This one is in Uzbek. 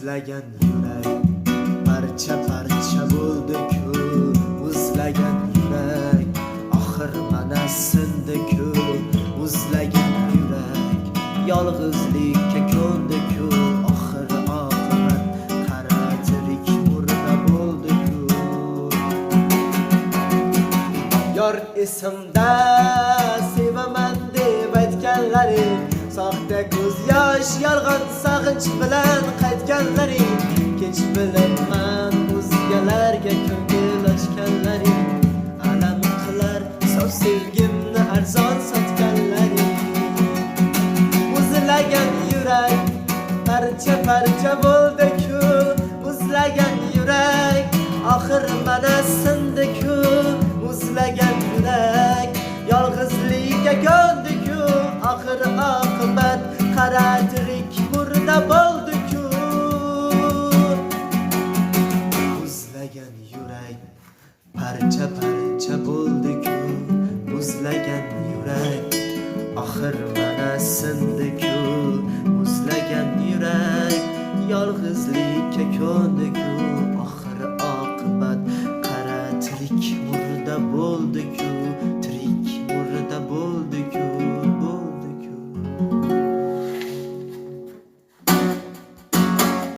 muzlagan yurak parcha parcha bo'ldi-ku, muzlagan yurak oxir mana sindi-ku, muzlagan yurak yolg'izlikka ko'ndi-ku, oxir oqibat qara tirik murda bo'ldi-ku. Yor esimda sevaman deb aytganlaring, soxta ko'z yosh yolg'on sog'inch bilan qaytganlaring, kech bilibman o'zgalarga ko'ngil ochganlaring, alam qilar sof sevgimni arzon sotganlaring. Muzlagan yurak parcha parcha bo'ldi-ku, muzlagan yurak oxir mana sindi-ku, muzlagan yurak yolg'izlikka ko'ndi-ku, oxir oqibat qara tirik murda bo'ldi-ku. Muzlagan yurak parcha parcha bo'ldi-ku, muzlagan yurak oxir mana sindi-ku, muzlagan yurak yolg'izlikka ko'ndi-ku, oxir oqibat qara tirik murda bo'ldi-ku.